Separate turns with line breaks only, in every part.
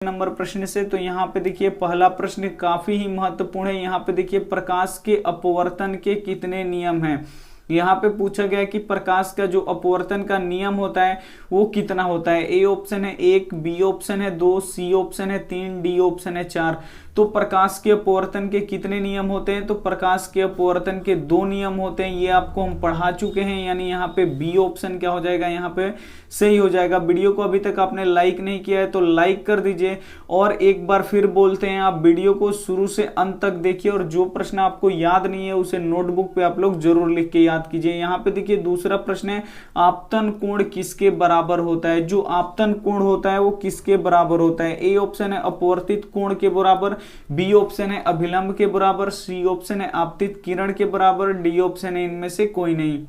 Number प्रश्न से। तो यहाँ पे देखिए पहला प्रश्न काफी ही महत्वपूर्ण है। यहाँ पे देखिए प्रकाश के अपवर्तन के कितने नियम हैं। यहाँ पे पूछा गया है कि प्रकाश का जो अपवर्तन का नियम होता है वो कितना होता है। ए ऑप्शन है 1, बी ऑप्शन है 2, सी ऑप्शन है 3, डी ऑप्शन है 4। तो प्रकाश के अपवर्तन के कितने नियम होते हैं। तो प्रकाश के अपवर्तन के 2 नियम होते हैं, ये आपको हम पढ़ा चुके हैं। यानी यहाँ पे बी ऑप्शन क्या हो जाएगा, यहाँ पे सही हो जाएगा। वीडियो को अभी तक आपने लाइक नहीं किया है तो लाइक कर दीजिए। और एक बार फिर बोलते हैं, आप वीडियो को शुरू से अंत तक देखिए और जो प्रश्न आपको याद नहीं है उसे नोटबुक पे आप लोग जरूर लिख के याद कीजिए। यहाँ पे देखिए दूसरा प्रश्न है, आपतन कोण किसके बराबर होता है। जो आपतन कोण होता है वो किसके बराबर होता है। ए ऑप्शन है अपवर्तित कोण के बराबर, बी ऑप्शन है अभिलंब के बराबर, सी ऑप्शन है आपतित किरण के बराबर, डी ऑप्शन है इनमें से कोई नहीं।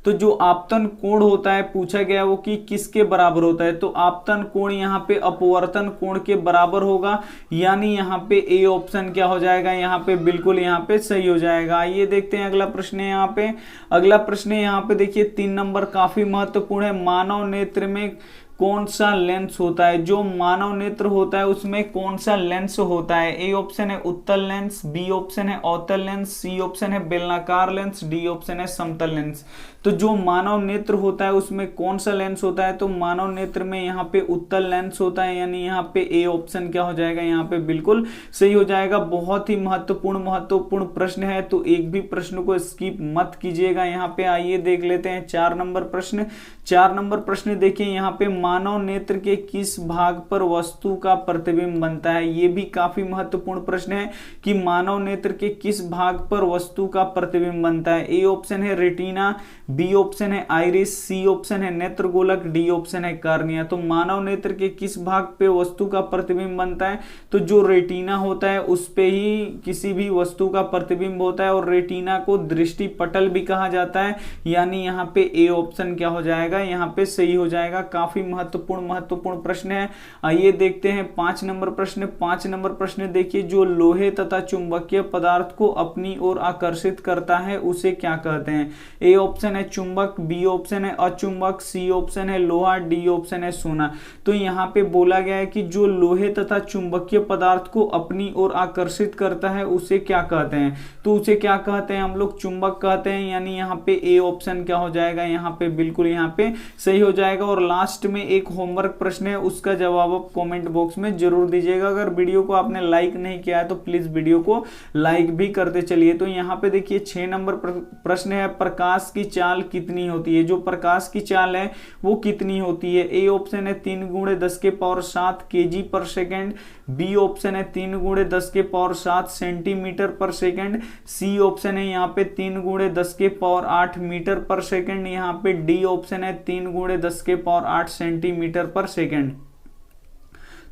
तो जो आपतन कोण होता है पूछा गया वो कि किसके बराबर होता है। तो आपतन कोण यहाँ पे अपवर्तन कोण के बराबर होगा, यानी यहाँ पे ए ऑप्शन क्या हो जाएगा, यहाँ पे बिल्कुल यहाँ पे सही हो जाएगा। आइए देखते हैं अगला प्रश्न है। यहाँ पे अगला प्रश्न है, यहाँ पे देखिए 3 नंबर काफी महत्वपूर्ण है। मानव नेत्र में कौन सा लेंस होता है। जो मानव नेत्र होता है उसमें कौन सा लेंस होता है। ए ऑप्शन है उत्तल लेंस, बी ऑप्शन है अवतल लेंस, सी ऑप्शन है बेलनाकार लेंस, डी ऑप्शन है समतल लेंस। तो जो मानव नेत्र होता है उसमें कौन सा लेंस होता है। तो मानव नेत्र में यहाँ पे उत्तल लेंस होता है, यानी यहाँ पे ए ऑप्शन क्या हो जाएगा, यहाँ पे बिल्कुल सही हो जाएगा। बहुत ही महत्वपूर्ण प्रश्न है, तो एक भी प्रश्न को स्किप मत कीजिएगा। यहाँ पे आइए देख लेते हैं 4 नंबर प्रश्न। 4 नंबर प्रश्न देखिए, यहाँ पे मानव नेत्र के किस भाग पर वस्तु का प्रतिबिंब बनता है। ये भी काफी महत्वपूर्ण प्रश्न है कि मानव नेत्र के किस भाग पर वस्तु का प्रतिबिंब बनता है। ए ऑप्शन है रेटिना, बी ऑप्शन है आइरिस, सी ऑप्शन है नेत्रगोलक, डी ऑप्शन है कार्निया। तो मानव नेत्र के किस भाग पे वस्तु का प्रतिबिंब बनता है। तो जो रेटिना होता है उस पे ही किसी भी वस्तु का प्रतिबिंब होता है, और रेटिना को दृष्टि पटल भी कहा जाता है, यानी यहाँ पे ए ऑप्शन क्या हो जाएगा, यहाँ पे सही हो जाएगा। काफी महत्वपूर्ण प्रश्न है। आइए देखते हैं 5 नंबर प्रश्न। 5 नंबर प्रश्न देखिए, जो लोहे तथा चुंबकीय पदार्थ को अपनी ओर आकर्षित करता है उसे क्या कहते हैं। ए ऑप्शन है चुंबक, बी ऑप्शन है अचुंबक, सी ऑप्शन है लोहा, डी ऑप्शन है सोना। तो यहाँ पे बोला गया है कि जो लोहे तथा चुंबकीय पदार्थ को अपनी ओर आकर्षित करता है उसे क्या कहते हैं। तो उसे क्या कहते हैं हम लोग, चुंबक कहते हैं, यानी यहाँ पे ए ऑप्शन क्या हो जाएगा, यहाँ पे बिल्कुल यहाँ पे सही हो जाएगा। और लास्ट में एक होमवर्क प्रश्न है, उसका जवाब आप कमेंट बॉक्स में जरूर दीजिएगा। अगर वीडियो को आपने लाइक नहीं किया है तो प्लीज वीडियो को लाइक भी करते चलिए। तो यहाँ पे देखिए 6 नंबर प्रश्न है, प्रकाश की चाल कितनी होती है। जो प्रकाश की चाल है वो कितनी होती है। ए ऑप्शन है 3 × 10⁷ kg पर सेकेंड, बी ऑप्शन है 3 × 10⁷ सेंटीमीटर पर सेकेंड, सी ऑप्शन है यहाँ पे 3 × 10⁸ मीटर पर सेकेंड, यहाँ पे डी ऑप्शन है 3 × 10⁸ सेंटीमीटर पर सेकेंड।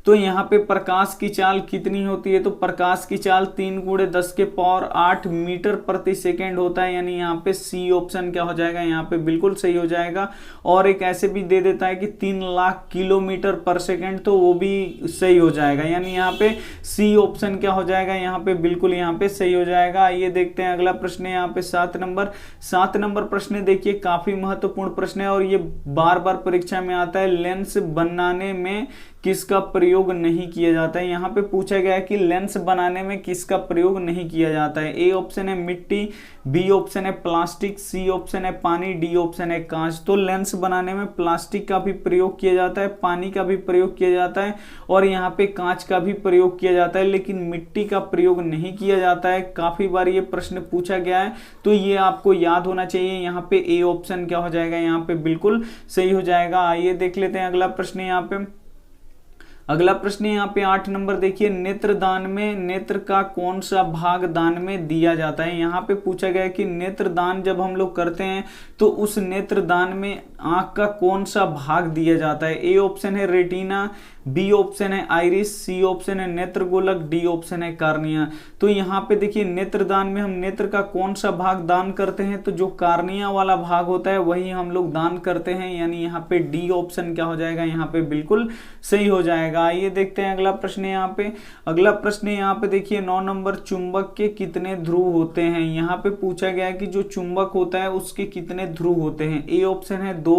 तो यहाँ पे प्रकाश की चाल कितनी होती है। तो प्रकाश की चाल 3 × 10⁸ मीटर प्रति सेकेंड होता है, यानी यहाँ पे सी ऑप्शन क्या हो जाएगा, यहाँ पे बिल्कुल सही हो जाएगा। और एक ऐसे भी दे देता है कि 3 लाख किलोमीटर पर सेकेंड, तो वो भी सही हो जाएगा, यानी यहाँ पे सी ऑप्शन क्या हो जाएगा, यहाँ पे बिल्कुल यहाँ पे सही हो जाएगा। आइए देखते हैं अगला प्रश्न है यहाँ पे 7 नंबर। 7 नंबर प्रश्न देखिए, काफी महत्वपूर्ण प्रश्न है और ये बार बार परीक्षा में आता है। लेंस बनाने में किसका प्रयोग नहीं किया जाता है। यहाँ पे पूछा गया है कि लेंस बनाने में किसका प्रयोग नहीं किया जाता है। ए ऑप्शन है मिट्टी, बी ऑप्शन है प्लास्टिक, सी ऑप्शन है पानी, डी ऑप्शन है कांच। तो लेंस बनाने में प्लास्टिक का भी प्रयोग किया जाता है, पानी का भी प्रयोग किया जाता है और यहाँ पे कांच का भी प्रयोग किया जाता है, लेकिन मिट्टी का प्रयोग नहीं किया जाता है। काफी बार ये प्रश्न पूछा गया है, तो ये आपको याद होना चाहिए। यहाँ पे ए ऑप्शन क्या हो जाएगा, यहाँ पे बिल्कुल सही हो जाएगा। आइए देख लेते हैं अगला प्रश्न। यहाँ पे अगला प्रश्न यहाँ पे 8 नंबर देखिए, नेत्रदान में नेत्र का कौन सा भाग दान में दिया जाता है। यहाँ पे पूछा गया है कि नेत्रदान जब हम लोग करते हैं तो उस नेत्रदान में आंख का कौन सा भाग दिया जाता है। ए ऑप्शन है रेटिना, बी ऑप्शन है आइरिस, सी ऑप्शन है नेत्रगोलक, डी ऑप्शन है कार्निया। तो यहाँ पे देखिए नेत्रदान में हम नेत्र का कौन सा भाग दान करते हैं। तो जो कार्निया वाला भाग होता है वही हम लोग दान करते हैं, यानी यहाँ पे डी ऑप्शन क्या हो जाएगा, यहाँ पे बिल्कुल सही हो जाएगा। आइए देखते हैं अगला प्रश्न। यहाँ पे अगला प्रश्न यहाँ पे देखिए 9 नंबर, चुंबक के कितने ध्रुव होते हैं। यहाँ पे पूछा गया है कि जो चुंबक होता है उसके कितने ध्रुव होते हैं। ए ऑप्शन है 2,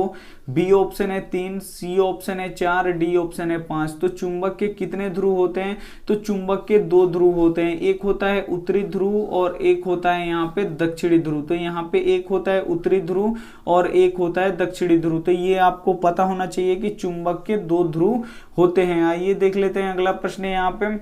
बी ऑप्शन है 3, सी ऑप्शन है 4, डी ऑप्शन है 5। तो चुंबक के कितने ध्रुव होते हैं? तो चुंबक के 2 ध्रुव होते हैं, एक होता है उत्तरी ध्रुव और एक होता है यहाँ पे दक्षिणी ध्रुव। तो यहाँ पे एक होता है उत्तरी ध्रुव और एक होता है दक्षिणी ध्रुव। तो ये आपको पता होना चाहिए कि चुंबक के 2 ध्रुव होते हैं। आइए देख लेते हैं अगला प्रश्न है। यहाँ पे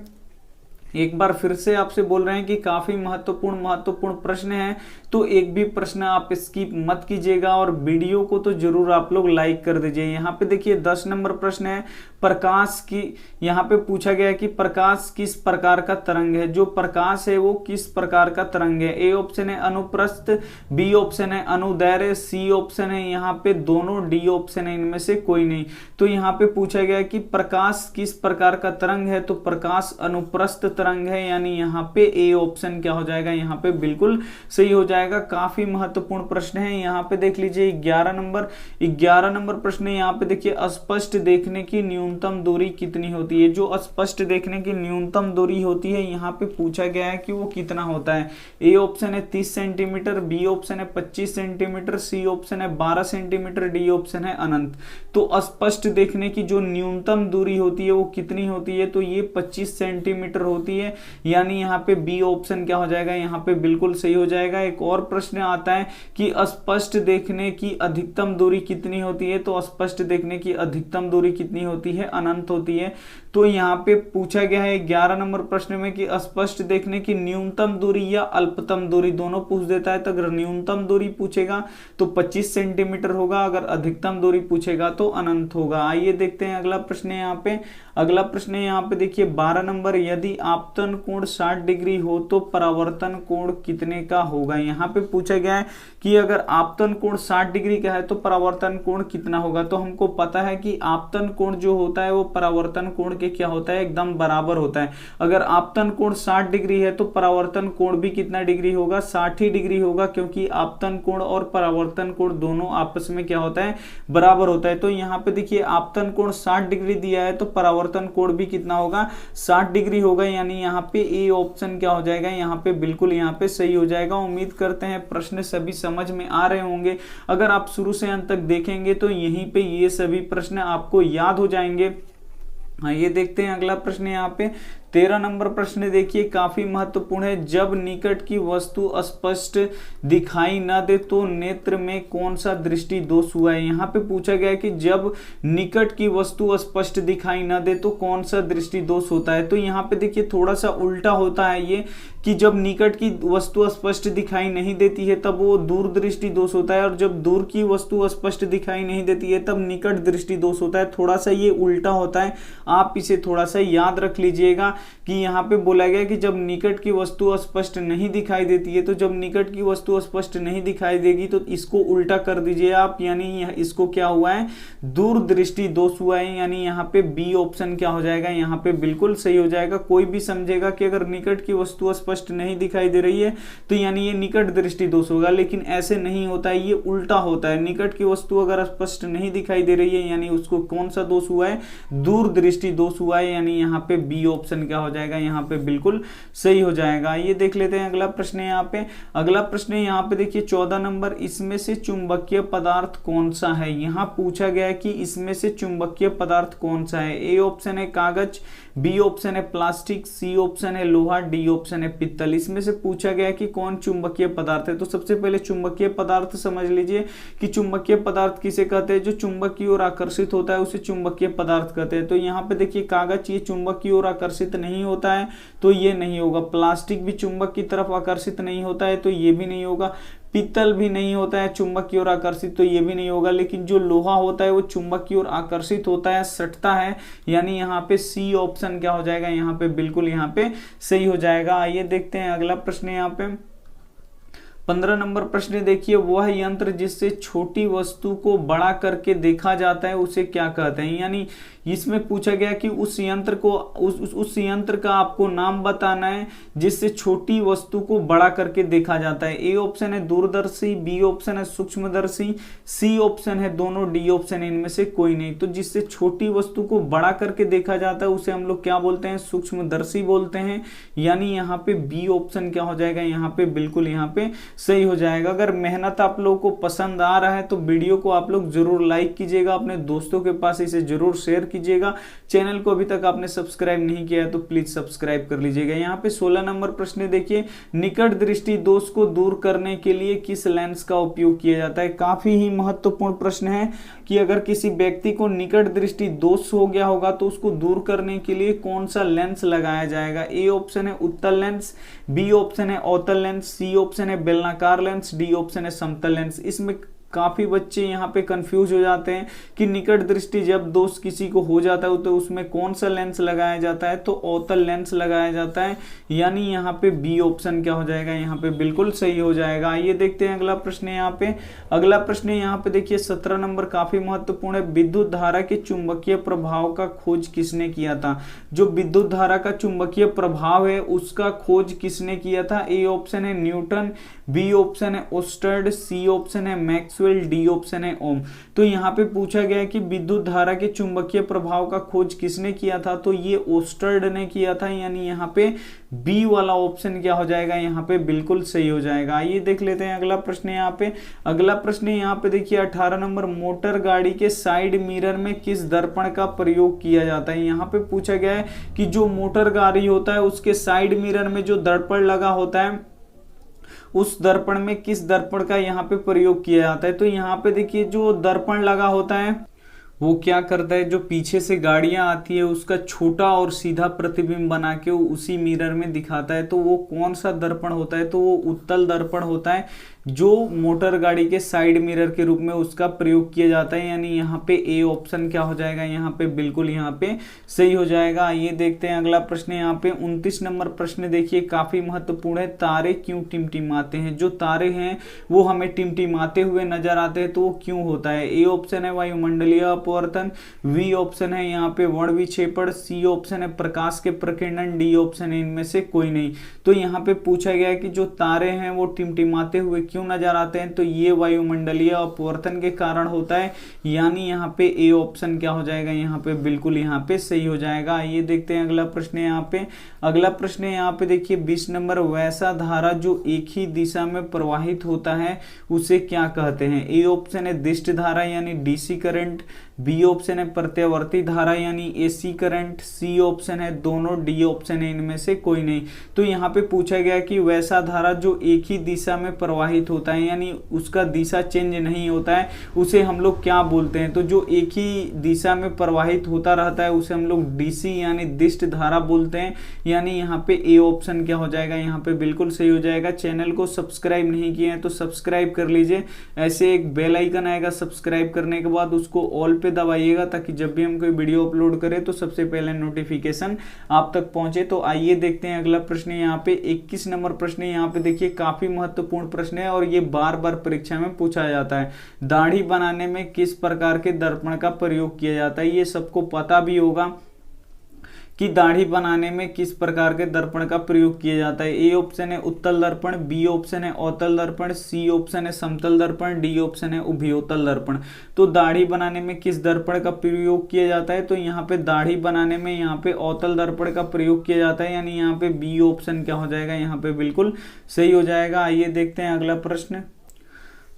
एक बार फिर से आपसे बोल रहे हैं कि काफी महत्वपूर्ण प्रश्न है, तो एक भी प्रश्न आप स्किप मत कीजिएगा और वीडियो को तो जरूर आप लोग लाइक कर दीजिए। यहाँ पे देखिए 10 नंबर प्रश्न है, प्रकाश की, यहाँ पे पूछा गया है कि प्रकाश किस प्रकार का तरंग है। जो प्रकाश है वो किस प्रकार का तरंग है? ए ऑप्शन है अनुप्रस्थ, बी ऑप्शन है अनुदैर्ध्य, सी ऑप्शन है यहाँ पे दोनों, डी ऑप्शन है इनमें से कोई नहीं। तो यहाँ पे पूछा गया है कि प्रकाश किस प्रकार का तरंग है, तो प्रकाश अनुप्रस्थ तरंग है, यानी यहाँ पे ए ऑप्शन क्या हो जाएगा, यहाँ पे बिल्कुल सही हो जाएगा। काफी महत्वपूर्ण प्रश्न है। यहाँ पे देख लीजिए 11 नंबर प्रश्न है। यहाँ पे देखिए स्पष्ट देखने की न्यूनतम दूरी कितनी होती है। जो स्पष्ट देखने की न्यूनतम दूरी होती है यहाँ पे पूछा गया है कि वो कितना होता है। ए ऑप्शन है 30 सेंटीमीटर, बी ऑप्शन है 25 सेंटीमीटर, सी ऑप्शन है 12 सेंटीमीटर, डी ऑप्शन है अनंत। तो स्पष्ट देखने की जो न्यूनतम दूरी होती है वो कितनी होती है, तो ये 25 सेंटीमीटर होती है, यानी यहाँ पे बी ऑप्शन क्या हो जाएगा, यहाँ पे बिल्कुल सही हो जाएगा। एक और प्रश्न आता है कि स्पष्ट देखने की अधिकतम दूरी कितनी होती है, तो स्पष्ट देखने की अधिकतम दूरी कितनी होती है, अनंत होती है। तो यहाँ पे पूछा गया है 11 नंबर प्रश्न में कि स्पष्ट देखने की न्यूनतम दूरी या अल्पतम दूरी, दोनों पूछ देता है। तो अगर न्यूनतम दूरी पूछेगा तो 25 सेंटीमीटर होगा, अगर अधिकतम दूरी पूछेगा तो अनंत होगा। आइए देखते हैं अगला प्रश्न है। यहाँ पे अगला प्रश्न है, यहाँ पे देखिए 12 नंबर, यदि आपतन कोण 60 डिग्री हो तो परावर्तन कोण कितने का होगा। यहाँ पे पूछा गया है कि अगर आपतन कोण 60 डिग्री का है तो परावर्तन कोण कितना होगा। तो हमको पता है कि आपतन कोण जो होता है वो परावर्तन कोण के क्या होता है, एकदम बराबर होता है। अगर आपतन कोण 60 डिग्री है तो परावर्तन कोण भी कितना डिग्री होगा, 60 ही डिग्री होगा, क्योंकि आपतन कोण और परावर्तन कोण दोनों आपस में क्या होता है, बराबर होता है। तो यहाँ पे देखिए आपतन कोण 60 डिग्री दिया है तो परावर्तन कोण भी कितना होगा, 60 डिग्री होगा, यानी यहाँ पे ए ऑप्शन क्या हो जाएगा, यहाँ पे बिल्कुल यहाँ पे सही हो जाएगा। उम्मीद करते हैं प्रश्न सभी समझ में आ रहे होंगे। अगर आप शुरू से अंत तक देखेंगे तो यहीं पे ये सभी प्रश्न आपको याद हो जाएंगे। ये देखते हैं अगला प्रश्न यहाँ पे 13 नंबर प्रश्न देखिए, काफी महत्वपूर्ण है। जब निकट की वस्तु स्पष्ट दिखाई न दे तो नेत्र में कौन सा दृष्टि दोष हुआ है। यहाँ पे पूछा गया है कि जब निकट की वस्तु स्पष्ट दिखाई न दे तो कौन सा दृष्टि दोष होता है। तो यहाँ पे देखिए थोड़ा सा उल्टा होता है ये, कि जब निकट की वस्तु स्पष्ट दिखाई नहीं देती है तब वो दूर दृष्टि दोष होता है, और जब दूर की वस्तु स्पष्ट दिखाई नहीं देती है तब निकट दृष्टि दोष होता है। थोड़ा सा ये उल्टा होता है, आप इसे थोड़ा सा याद रख लीजिएगा कि यहाँ पे बोला गया कि जब निकट की वस्तु स्पष्ट नहीं दिखाई देती है, तो जब निकट की वस्तु स्पष्ट नहीं दिखाई देगी तो इसको उल्टा कर दीजिए आप, यानी इसको क्या हुआ है, दूर दृष्टि दोष हुआ है, यानी यहाँ पे बी ऑप्शन क्या हो जाएगा, यहाँ पे बिल्कुल सही हो जाएगा। कोई भी समझेगा कि अगर निकट की वस्तु स्पष्ट नहीं दिखाई दे रही है तो यानी ये निकट दृष्टि दोष होगा, लेकिन ऐसे नहीं होता है, ये उल्टा होता है। निकट की वस्तु अगर स्पष्ट नहीं दिखाई दे रही है यानी उसको कौन सा दोष हुआ है, दूर दृष्टि दोष हुआ है, यानी यहाँ पे बी ऑप्शन क्या हो जाएगा, यहाँ पे बिल्कुल सही हो जाएगा। ये देख लेते हैं अगला प्रश्न है। यहाँ पे अगला प्रश्न है, यहाँ पे देखिए 14 नंबर, इसमें से चुंबकीय पदार्थ कौन सा है। यहाँ पूछा गया है कि इसमें से चुंबकीय पदार्थ कौन सा है। ए ऑप्शन है कागज, बी ऑप्शन है प्लास्टिक, सी ऑप्शन है लोहा, डी ऑप्शन है पित्तल। इसमें से पूछा गया है कि कौन चुंबकीय पदार्थ है। तो सबसे पहले चुंबकीय पदार्थ समझ लीजिए कि चुंबकीय पदार्थ किसे कहते हैं, जो चुंबक की ओर आकर्षित होता है उसे चुंबकीय पदार्थ कहते हैं। तो यहाँ पे देखिए कागज, ये चुंबक की ओर आकर्षित नहीं होता है तो ये नहीं होगा। प्लास्टिक भी चुंबक की तरफ आकर्षित नहीं होता है तो ये भी नहीं होगा। पित्तल भी नहीं होता है चुंबक की ओर आकर्षित, तो ये भी नहीं होगा। लेकिन जो लोहा होता है वो चुंबक की ओर आकर्षित होता है, सटता है, यानी यहाँ पे सी ऑप्शन क्या हो जाएगा, यहाँ पे बिल्कुल यहाँ पे सही हो जाएगा। आइए देखते हैं अगला प्रश्न है। यहाँ पे 15 नंबर प्रश्न देखिए, वह यंत्र जिससे छोटी वस्तु को बड़ा करके देखा जाता है उसे क्या कहते हैं। यानी इसमें पूछा गया कि उस यंत्र को उस यंत्र का आपको नाम बताना है जिससे छोटी वस्तु को बड़ा करके देखा जाता है। ए ऑप्शन है दूरदर्शी, बी ऑप्शन है सूक्ष्मदर्शी, सी ऑप्शन है दोनों, डी ऑप्शन है इनमें से कोई नहीं। तो जिससे छोटी वस्तु को बड़ा करके देखा जाता है उसे हम लोग क्या बोलते हैं, सूक्ष्मदर्शी बोलते हैं, यानी यहाँ पे बी ऑप्शन क्या हो जाएगा, यहाँ पे बिल्कुल यहाँ पे सही हो जाएगा। अगर मेहनत आप लोगों को पसंद आ रहा है तो वीडियो को आप लोग जरूर लाइक कीजिएगा, अपने दोस्तों के पास इसे जरूर शेयर कीजिएगा। चैनल को अभी तक आपने सब्सक्राइब नहीं किया है तो प्लीज सब्सक्राइब कर लीजिएगा। यहाँ पे 16 नंबर प्रश्न देखिए, निकट दृष्टि दोष को दूर करने के लिए किस लेंस का उपयोग किया जाता है। काफी ही महत्वपूर्ण प्रश्न है कि अगर किसी व्यक्ति को निकट दृष्टि दोष हो गया होगा तो उसको दूर करने के लिए कौन सा लेंस लगाया जाएगा। ए ऑप्शन है उत्तल लेंस, बी ऑप्शन है अवतल लेंस, सी ऑप्शन है बेलनाकार लेंस, डी ऑप्शन है समतल लेंस। इसमें काफी बच्चे यहाँ पे कंफ्यूज हो जाते हैं कि निकट दृष्टि जब दोष किसी को हो जाता है तो उसमें कौन सा लेंस लगाया जाता है, तो अवतल लेंस लगाया जाता है, यानी यहाँ पे बी ऑप्शन क्या हो जाएगा, यहाँ पे बिल्कुल सही हो जाएगा। आइए देखते हैं अगला प्रश्न। यहाँ पे अगला प्रश्न यहाँ पे देखिए 17 नंबर काफी महत्वपूर्ण है, विद्युत धारा के चुंबकीय प्रभाव का खोज किसने किया था। जो विद्युत धारा का चुंबकीय प्रभाव है उसका खोज किसने किया था। ए ऑप्शन है न्यूटन, बी ऑप्शन है ओस्टर्ड, सी ऑप्शन है मैक्सवेल, डी ऑप्शन है ओम। तो यहाँ पे पूछा गया है कि विद्युत धारा के चुंबकीय प्रभाव का खोज किसने किया था, तो ये ओस्टर्ड ने किया था, यानी यहाँ पे बी वाला ऑप्शन क्या हो जाएगा, यहाँ पे बिल्कुल सही हो जाएगा। आइए देख लेते हैं अगला प्रश्न। यहाँ पे अगला प्रश्न यहाँ पे देखिए 18 नंबर, मोटर गाड़ी के साइड मिरर में किस दर्पण का प्रयोग किया जाता है। यहाँ पे पूछा गया है कि जो मोटर गाड़ी होता है उसके साइड मिरर में जो दर्पण लगा होता है उस दर्पण में किस दर्पण का यहाँ पे प्रयोग किया जाता है। तो यहाँ पे देखिए जो दर्पण लगा होता है वो क्या करता है, जो पीछे से गाड़ियां आती है उसका छोटा और सीधा प्रतिबिंब बना के वो उसी मिरर में दिखाता है। तो वो कौन सा दर्पण होता है, तो वो उत्तल दर्पण होता है जो मोटर गाड़ी के साइड मिरर के रूप में उसका प्रयोग किया जाता है, यानी यहाँ पे ए ऑप्शन क्या हो जाएगा, यहाँ पे बिल्कुल यहाँ पे सही हो जाएगा। ये देखते हैं अगला प्रश्न। यहाँ पे 29 नंबर प्रश्न देखिए काफी महत्वपूर्ण है, तारे क्यों टिमटिमाते हैं। जो तारे हैं वो हमें टिमटिमाते हुए नजर आते हैं तो वो क्यों होता है। ए ऑप्शन है वायुमंडलीय अपवर्तन, बी ऑप्शन है यहाँ पे वर्ण विक्षेपण, सी ऑप्शन है प्रकाश के प्रकीर्णन, डी ऑप्शन है इनमें से कोई नहीं। तो यहाँ पे पूछा गया है कि जो तारे हैं वो टिमटिमाते हुए क्यों नजर आते हैं, तो ये वायुमंडलीय अपवर्तन के कारण होता है, यानी यहाँ पे ए ऑप्शन क्या हो जाएगा, यहाँ पे बिल्कुल यहाँ पे सही हो जाएगा। ये देखते हैं अगला प्रश्न। यहाँ पे अगला प्रश्न यहाँ पे देखिए 20 नंबर, वैसा धारा जो एक ही दिशा में प्रवाहित होता है उसे क्या कहते हैं। ए ऑप्शन है दिष्ट धारा यानी डीसी करंट, बी ऑप्शन है प्रत्यावर्ती धारा यानी एसी करंट, सी ऑप्शन है दोनों, डी ऑप्शन है इनमें से कोई नहीं। तो यहाँ पे पूछा गया कि वैसा धारा जो एक ही दिशा में प्रवाहित होता है यानी उसका दिशा चेंज नहीं होता है उसे हम लोग क्या बोलते हैं। तो जो एक ही दिशा में प्रवाहित होता रहता है उसे हम लोग डीसी यानी दिष्ट धारा बोलते हैं, यानी यहाँ पे ए ऑप्शन क्या हो जाएगा, यहाँ पे बिल्कुल सही हो जाएगा। चैनल को सब्सक्राइब नहीं किए हैं तो सब्सक्राइब कर लीजिए, ऐसे एक बेल आइकन आएगा, सब्सक्राइब करने के बाद उसको ऑल पे दबाइएगा ताकि जब भी हम कोई वीडियो अपलोड करें तो सबसे पहले नोटिफिकेशन आप तक पहुंचे। तो आइए देखते हैं अगला प्रश्न। यहाँ पे 21 नंबर प्रश्न यहाँ पे देखिए काफी महत्वपूर्ण प्रश्न है और ये बार बार परीक्षा में पूछा जाता है, दाढ़ी बनाने में किस प्रकार के दर्पण का प्रयोग किया जाता है। ये सबको पता भी होगा कि दाढ़ी बनाने में किस प्रकार के दर्पण का प्रयोग किया जाता है। ए ऑप्शन है उत्तल दर्पण, बी ऑप्शन है अवतल दर्पण, सी ऑप्शन है समतल दर्पण, डी ऑप्शन है उभयोतल दर्पण। तो दाढ़ी बनाने में किस दर्पण का प्रयोग किया जाता है, तो यहाँ पे दाढ़ी बनाने में यहाँ पे अवतल दर्पण का प्रयोग किया जाता है, यानी यहाँ पे बी ऑप्शन क्या हो जाएगा, यहाँ पे बिल्कुल सही हो जाएगा। आइए देखते हैं अगला प्रश्न।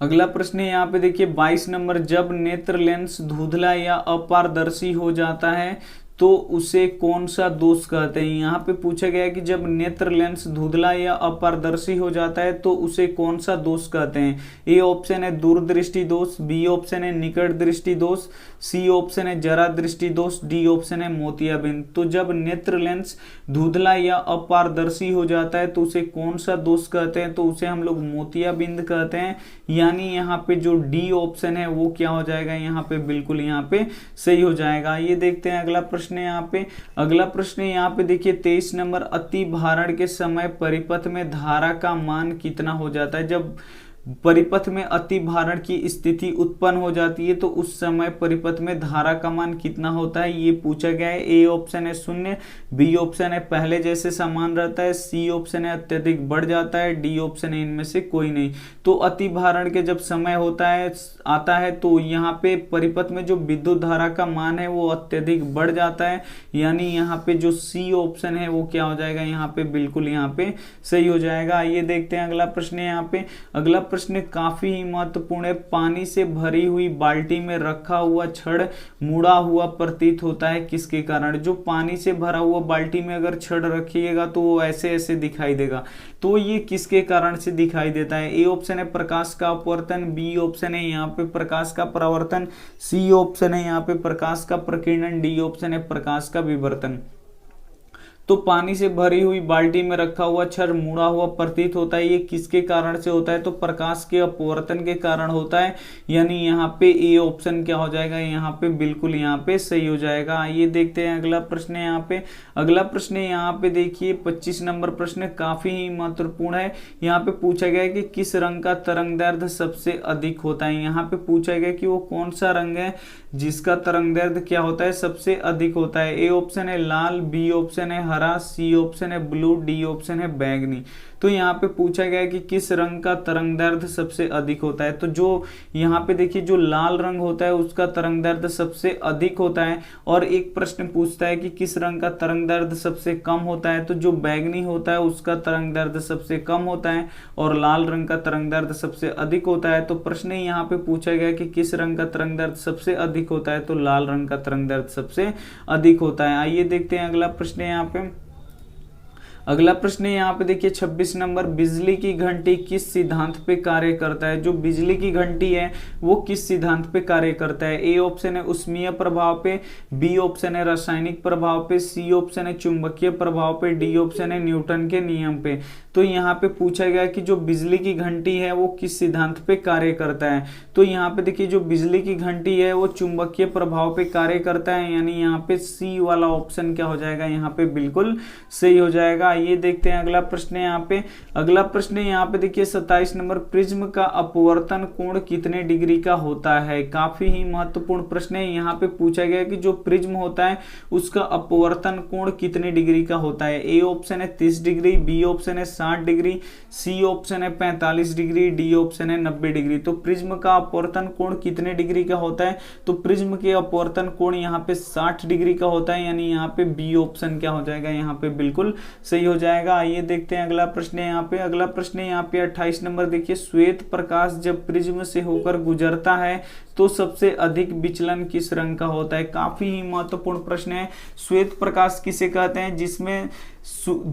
अगला प्रश्न यहाँ पे देखिए 22 नंबर, जब नेत्र लेंस धुंधला या अपारदर्शी हो जाता है तो उसे कौन सा दोष कहते हैं। यहाँ पे पूछा गया है कि जब नेत्र लेंस धुंधला या अपारदर्शी हो जाता है तो उसे कौन सा दोष कहते हैं। ए ऑप्शन है दूरदृष्टि दोष, बी ऑप्शन है निकट दृष्टि दोष, सी ऑप्शन है जरा दृष्टि दोष, डी ऑप्शन है मोतियाबिंद। तो जब नेत्र लेंस धुंधला या अपारदर्शी हो जाता है तो उसे कौन सा दोष कहते हैं, तो उसे हम लोग मोतियाबिंद कहते हैं, यानी यहाँ पे जो डी ऑप्शन है वो क्या हो जाएगा, यहाँ पे बिल्कुल यहाँ पे सही हो जाएगा। ये देखते हैं अगला प्रश्न। यहाँ पे अगला प्रश्न यहाँ पे देखिए 23 नंबर, अति भारण के समय परिपथ में धारा का मान कितना हो जाता है। जब परिपथ में अति भारण की स्थिति उत्पन्न हो जाती है तो उस समय परिपथ में धारा का मान कितना होता है, ये पूछा गया है। ए ऑप्शन है 0, बी ऑप्शन है पहले जैसे समान रहता है, सी ऑप्शन है अत्यधिक बढ़ जाता है, डी ऑप्शन है इनमें से कोई नहीं। तो अति भारण के जब समय होता है आता है तो यहाँ पे परिपथ में जो विद्युत धारा का मान है वो अत्यधिक बढ़ जाता है, यानी यहाँ पे जो सी ऑप्शन है वो क्या हो जाएगा, यहाँ पे बिल्कुल यहाँ पे सही हो जाएगा। आइए देखते हैं अगला प्रश्न है। यहाँ पे अगला प्रश्न काफी ही महत्वपूर्ण है। पानी से भरी हुई बाल्टी में रखा हुआ छड़ मुड़ा हुआ प्रतीत होता है किसके कारण। जो पानी से भरा हुआ बाल्टी में अगर छड़ रखिएगा तो वो ऐसे ऐसे दिखाई देगा, तो ये किसके कारण से दिखाई देता है। ए ऑप्शन है प्रकाश का अपवर्तन, बी ऑप्शन है यहाँ पे प्रकाश का परावर्तन, सी ऑप्शन है यहाँ पे प्रकाश का प्रकीर्णन, डी ऑप्शन है प्रकाश का विवर्तन। तो पानी से भरी हुई बाल्टी में रखा हुआ छड़ मुड़ा हुआ प्रतीत होता है, ये किसके कारण से होता है, तो प्रकाश के अपवर्तन के कारण होता है, यानी यहाँ पे ए ऑप्शन क्या हो जाएगा, यहाँ पे बिल्कुल यहाँ पे सही हो जाएगा। आइए देखते हैं अगला प्रश्न है। यहाँ पे अगला प्रश्न है, यहाँ पे देखिए 25 नंबर प्रश्न काफी ही महत्वपूर्ण है। यहाँ पे पूछा गया है कि किस रंग का तरंगदैर्ध्य सबसे अधिक होता है। यहाँ पे पूछा गया कि वो कौन सा रंग है जिसका तरंगदैर्ध्य क्या होता है, सबसे अधिक होता है। ए ऑप्शन है लाल, बी ऑप्शन है हरा, सी ऑप्शन है ब्लू, डी ऑप्शन है बैंगनी। तो यहाँ पे पूछा गया है कि किस रंग का तरंगदैर्ध्य सबसे अधिक होता है। तो जो यहाँ पे देखिए जो लाल रंग होता है उसका तरंगदैर्ध्य सबसे अधिक होता है, और एक प्रश्न पूछता है कि किस रंग का तरंगदैर्ध्य सबसे कम होता है। तो जो बैंगनी होता है उसका तरंगदैर्ध्य सबसे कम होता है और लाल रंग का तरंगदैर्ध्य सबसे अधिक होता है। तो प्रश्न यहाँ पे पूछा गया कि किस रंग का तरंगदैर्ध्य सबसे अधिक होता है, तो लाल रंग का तरंगदैर्ध्य सबसे अधिक होता है। आइए देखते हैं अगला प्रश्न यहाँ पे। अगला प्रश्न है यहाँ पे देखिए 26 नंबर, बिजली की घंटी किस सिद्धांत पे कार्य करता है। जो बिजली की घंटी है वो किस सिद्धांत पे कार्य करता है। ए ऑप्शन है उष्मीय प्रभाव पे, बी ऑप्शन है रासायनिक प्रभाव पे, सी ऑप्शन है चुंबकीय प्रभाव पे, डी ऑप्शन है न्यूटन के नियम पे। तो यहाँ पे पूछा गया कि जो बिजली की घंटी है वो किस सिद्धांत पे कार्य करता है। तो यहाँ पे देखिए जो बिजली की घंटी है वो चुंबकीय प्रभाव पे कार्य करता है, यानी यहाँ पे सी वाला ऑप्शन क्या हो जाएगा, यहाँ पे बिल्कुल सही हो जाएगा। ये देखते हैं अगला प्रश्न है। यहाँ पे अगला प्रश्न है यहाँ पे देखिए 27 नंबर, प्रिज्म का अपवर्तन कोण कितने डिग्री का होता है। काफी ही महत्वपूर्ण प्रश्न है। यहाँ पे पूछा गया कि जो प्रिज्म होता है उसका अपवर्तन कोण कितने डिग्री का होता है। ए ऑप्शन है 30 डिग्री, बी ऑप्शन है 60 डिग्री, सी ऑप्शन है 45 डिग्री, डी ऑप्शन है 90 डिग्री। तो प्रिज्म का अपवर्तन कोण कितने डिग्री का होता है, तो प्रिज्म के अपवर्तन कोण यहाँ पे 60 डिग्री का होता है, यानी यहाँ पे बी ऑप्शन क्या हो जाएगा, यहाँ पे बिल्कुल सही हो जाएगा। आइए देखते हैं अगला प्रश्न है। यहाँ पे अगला प्रश्न है यहाँ पे 28 नंबर देखिए, श्वेत प्रकाश जब प्रिज्म से होकर गुजरता है तो सबसे अधिक विचलन किस रंग का होता है। काफी ही महत्वपूर्ण प्रश्न है। श्वेत प्रकाश किसे कहते हैं,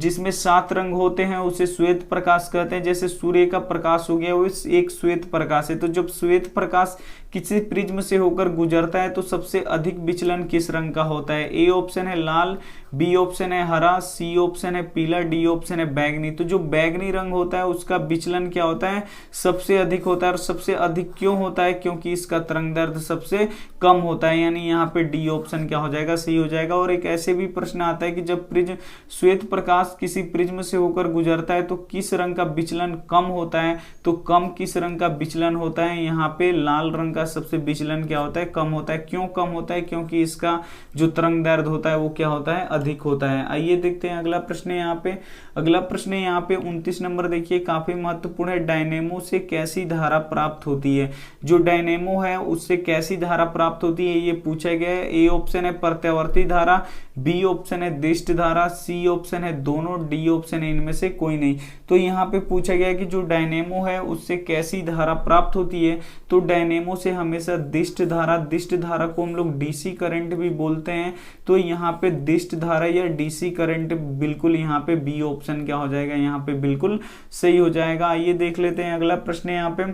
जिसमें 7 रंग होते हैं उसे श्वेत प्रकाश कहते हैं। जैसे सूर्य का प्रकाश हो गया वो एक श्वेत प्रकाश है। तो जब श्वेत प्रकाश किसी प्रिज्म से होकर गुजरता है तो सबसे अधिक विचलन किस रंग का होता है। ए ऑप्शन है लाल, बी ऑप्शन है हरा, सी ऑप्शन है पीला, डी ऑप्शन है बैंगनी। तो जो बैंगनी रंग होता है उसका विचलन क्या होता है, सबसे अधिक होता है। और सबसे अधिक क्यों होता है, क्योंकि इसका तरंगदैर्ध्य सबसे कम होता है, यानी यहाँ पे डी ऑप्शन क्या हो जाएगा, सही हो जाएगा। और एक ऐसे भी प्रश्न आता है कि जब प्रिज्म श्वेत प्रकाश किसी प्रिज्म से होकर गुजरता है तो किस रंग का विचलन कम होता है। तो कम किस रंग का विचलन होता है, यहाँ पे लाल रंग का सबसे विचलन क्या होता है, कम होता है। क्यों कम होता है, क्योंकि इसका जो तरंगदैर्ध्य होता है वो क्या होता है, अधिक होता है। आइए देखते हैं अगला प्रश्न है। यहाँ पे अगला प्रश्न है यहाँ पे 29 नंबर देखिए, काफी महत्वपूर्ण है। डायनेमो से कैसी धारा प्राप्त होती है। जो डायनेमो है उससे कैसी धारा प्राप्त होती है ये पूछा गया है। ए ऑप्शन है प्रत्यावर्ती धारा, बी ऑप्शन है दिष्ट धारा, सी ऑप्शन है दोनों, डी ऑप्शन है इनमें से कोई नहीं। तो यहाँ पे पूछा गया है कि जो डायनेमो है उससे कैसी धारा प्राप्त होती है। तो डायनेमो से हमेशा दिष्ट धारा को हम लोग डीसी करंट भी बोलते हैं। तो यहाँ पे दिष्ट धारा या डीसी करंट बिल्कुल यहाँ पे बी ऑप्शन क्या हो जाएगा, यहाँ पे बिल्कुल सही हो जाएगा। आइए देख लेते हैं अगला प्रश्न है। यहाँ पे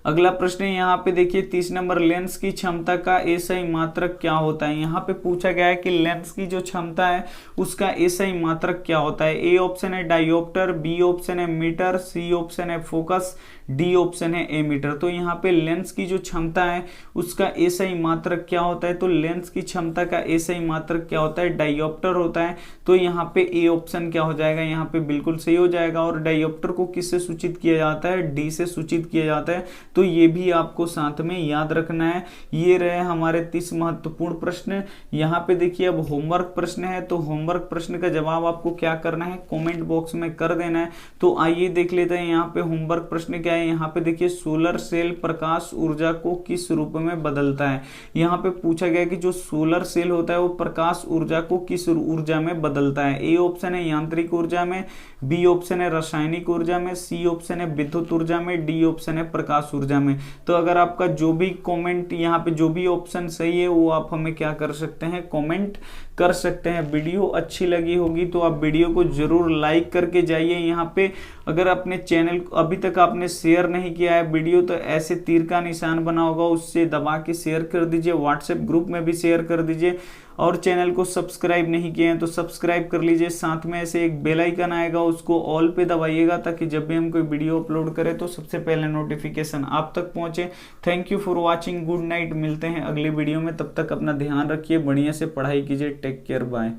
अगला प्रश्न है यहाँ पे देखिए 30 नंबर, लेंस की क्षमता का एसआई मात्रक क्या होता है। यहाँ पे पूछा गया है कि लेंस की जो क्षमता है उसका एसआई मात्रक क्या होता है। ए ऑप्शन है डायोप्टर, बी ऑप्शन है मीटर, सी ऑप्शन है फोकस, डी ऑप्शन है एमीटर। तो यहाँ पे लेंस की जो क्षमता है उसका एसआई मात्रक क्या होता है, तो लेंस की क्षमता का एसआई मात्रक क्या होता है, डायोप्टर होता है। तो यहाँ पे ए ऑप्शन क्या हो जाएगा, यहाँ पे बिल्कुल सही हो जाएगा। और डायोप्टर को किससे सूचित किया जाता है, डी से सूचित किया जाता है। तो ये भी आपको साथ में याद रखना है। ये रहे हमारे 30 महत्वपूर्ण प्रश्न। यहाँ पे देखिए अब होमवर्क प्रश्न है, तो होमवर्क प्रश्न का जवाब आपको क्या करना है, कमेंट बॉक्स में कर देना है। तो आइए देख लेते हैं यहाँ पे होमवर्क प्रश्न क्या है। यहाँ पे देखिए सोलर सेल प्रकाश ऊर्जा को किस रूप में बदलता है। यहाँ पे पूछा गया कि जो सोलर सेल होता है वो प्रकाश ऊर्जा को किस ऊर्जा में बदलता है। ए ऑप्शन है यांत्रिक ऊर्जा में, बी ऑप्शन है रासायनिक ऊर्जा में, सी ऑप्शन है विद्युत ऊर्जा में, डी ऑप्शन है प्रकाश ऊर्जा में। तो अगर आपका जो भी कमेंट यहाँ पे जो भी ऑप्शन सही है वो आप हमें क्या कर सकते हैं, कमेंट कर सकते हैं। वीडियो अच्छी लगी होगी तो आप वीडियो को जरूर लाइक करके जाइए। यहाँ पे अगर अपने चैनल को अभी तक आपने शेयर नहीं किया है वीडियो, तो ऐसे तीर का निशान बना होगा उससे दबा के शेयर कर दीजिए, व्हाट्सएप ग्रुप में भी शेयर कर दीजिए। और चैनल को सब्सक्राइब नहीं किए हैं तो सब्सक्राइब कर लीजिए। साथ में ऐसे एक बेल आइकन आएगा उसको ऑल पे दबाइएगा ताकि जब भी हम कोई वीडियो अपलोड करें तो सबसे पहले नोटिफिकेशन आप तक पहुंचे। Thank you for watching, good night. मिलते हैं अगली वीडियो में, तब तक अपना ध्यान रखिए, बढ़िया से पढ़ाई कीजिए। Take care, bye.